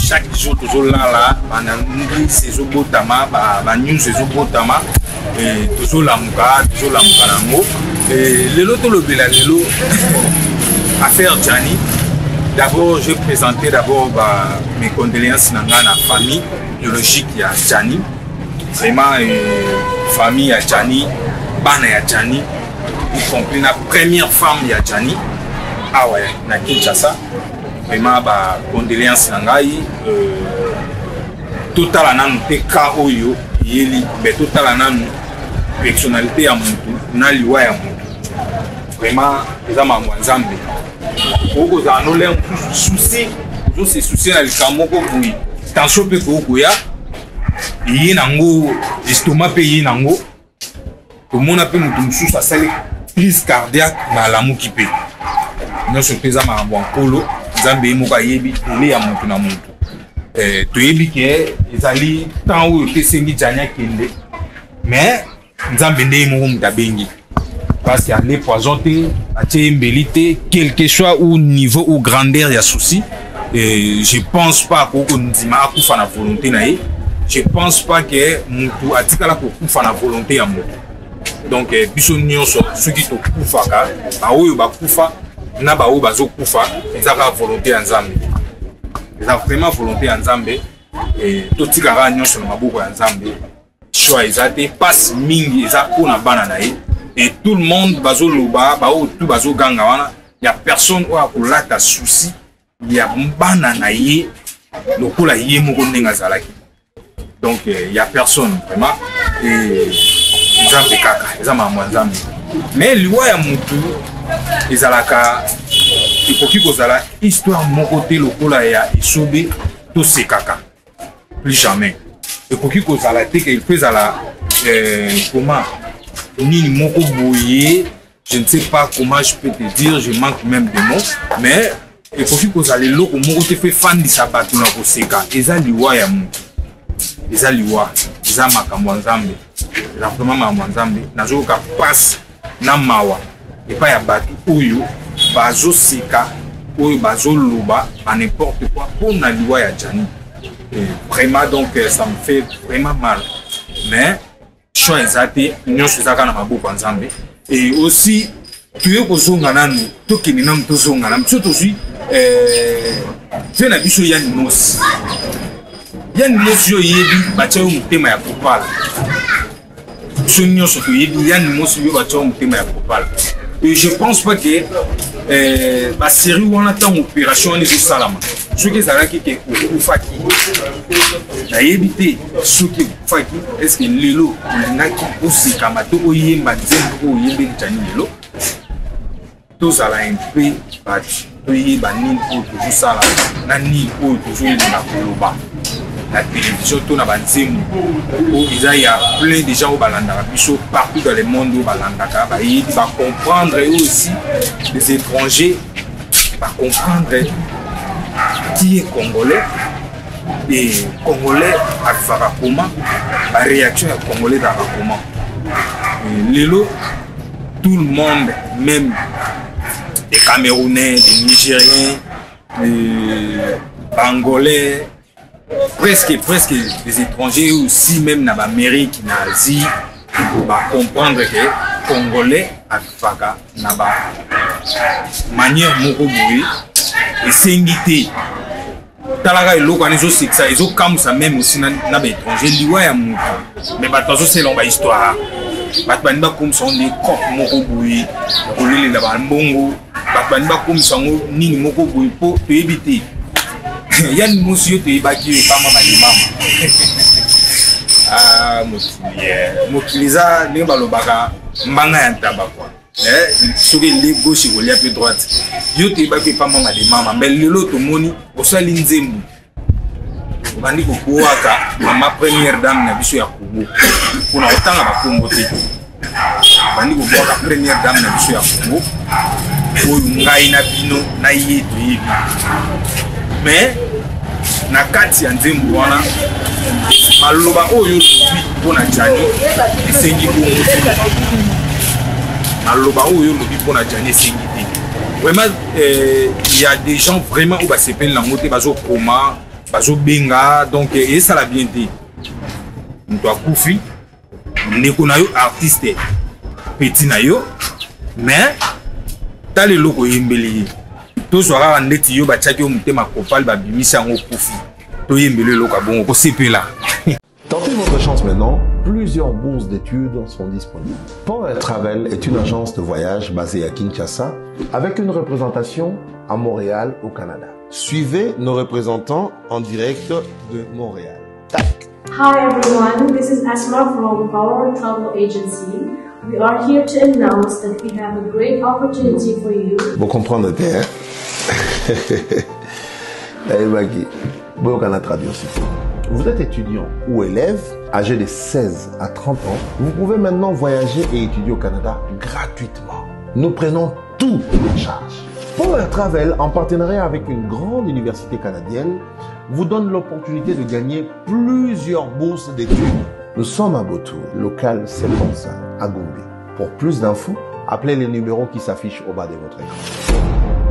chaque jour toujours là c'est au botama news c'est au botama et toujours la muka nango et le loto le belalo affaire Gianni. D'abord je vais présenter mes condoléances à la famille biologique de Gianni, vraiment famille à Gianni, bana à Gianni, y compris la première femme de Gianni. Ah ouais, na Kinshasa. Vraiment condoléances nangai total ananu te ka oyo yeli be total ananu personnalité ya mutu na liwa ya mutu vraiment eza mamwa nzambe oko za no le souci zo se souci na likamoko bui tension pe ko ya yi nango estomac pe yi nango to mona pe mutu mususu asali crise cardiaque na lamuki pe no surprise ma mbwankolo Nzambe moka yebi tele ya mutu na mutu to yebi ke ezali temps oyo tesengi Gianni kende mais Nzambe nde moko muta bengi parce qu'il y a les poisons te atie mbelite quel que soit au niveau ou grandeur ya souci et je pense pas ko ndima akufa na volonté na ye, je pense pas que mutu atikala ko kufa na volonté ya mutu donc biso nyonso soki to kufaka ba oyo ba kufa na ba oyo bazo kufa ezaka volonté ya Nzambe, eza vraiment volonté ya Nzambe et totikaka nyonso na maboko ya Nzambe choix ezate passe mingi eza pona bana na ye et tout le monde bazo loba ba oyo tout bazo ganga wana ya personne oyo akolata souci ya bana na ye lokola ye moko ndenge azalaki donc ya personne vraiment et Nzambe kaka eza mamwa Nzambe mais liwa ya mutu ezalaka ikoki kozala histoire moko te lokola ya esobe to sekaka plus jamais ikoki kozala te qu'il peut ezala comment nini moko boye, je ne sais pas comment je peux te dire, je manque même de mots mais ikoki kozala loko moko te fait fan di sabato na koseka eza liwa ya mutu eza liwa eza makambo ya Nzambe eza vraiment makambo ya Nzambe nazoka passe na mawa epa ya bato oyo bazo seka oyo bazo loba à n'importe quoi pour na liwa ya Gianni vraiment donc ça me fait vraiment mal mais choix ezate nyonso ezaka na maboko ya Nzambe et aussi tuye kozonga nanu tokende na mutu zonga na mutu tozwi fe na biso Yann Mosi yo yebi batia yo mutema ya kopala biso nyonso toyebi Yann Mosi yo batia yo mutema ya kopala et je pense pas que la série où on attend opération les salama ce qui ezalaki ke okufaki na yebite soki okufaki est-ce que lelo olingaki osikama to oyemba nzembo oyembeli Gianni lelo tozala un peu bati toyeba nini oyo tozosala na nini oyo tozoyelinga koloba la télévision to na banzembo oyo eza ya plein de gens oyo balandaka biso partout dans le monde oyo balandaka bayebi bacomprendre aussi les étrangers bacomprendre qui est congolais et congolais avivaka comment la réaction ya congolais ezalaka comment lelo tout le monde même des Camerounais, des Nigériens, des Angolais, presque des étrangers aussi, même dans l'Amérique, dans l'Asie, va comprendre que Congolais a fait une manière de et s'inviter. Talaga eloko anizo seksa ezo kamusa même aussi na étranger liwa ya mutu mais batazo c'est longa histoire batbani ba komisa on kop moko boye kolelela ba mbongo batbani ba komisa ngo nini moko boye po toyebite Yann Mosi yo toyebaki yo pama malimama ah mokiliza ndenge balobaka mbanga ya ntaba kwa soki le gauche kolia pe droite yo toyebaki pama malimama mais lelo tomoni osali nzembo bandi kokuwaka mama première dame na biso ya Congo kuna otanga bakongo te bandi kokuwaka première dame na biso ya Congo oyo ngai na bino na ye toyebi mais na kati ya nzembo wana maloba oyo lobi mpona Gianni esengi bongo maloba oyo lobi mpona Gianni esengi te vraiment il y a des gens vraiment où va s'appeler la montée bazo coma bazo benga donc et ça la bien dit mutu akufi ndeko na yo artiste petit na yo mais tali loko yembeli to soka ndeti yo batiaki yo mutema kopal babimisa ngo kufi to yembeli loko bongo ko sepela. Tentez votre chance maintenant, plusieurs bourses d'études sont disponibles. Power Travel est une agence de voyage basée à Kinshasa avec une représentation à Montréal au Canada. Suivez nos représentants en direct de Montréal. Tac. Hi everyone, this is Asma from Power Travel Agency. We are here to announce that we have a great opportunity for you. Vous comprenez, hein? Eh, Maggie, bon, on a traduit aussi. Vous êtes étudiant ou élève âgé de 16 à 30 ans, vous pouvez maintenant voyager et étudier au Canada gratuitement. Nous prenons tout en charge. Power Travel, en partenariat avec une grande université canadienne, vous donne l'opportunité de gagner plusieurs bourses d'études. Nous sommes à Botou, local 75, à Gombe. Pour plus d'infos, appelez les numéros qui s'affichent au bas de votre écran.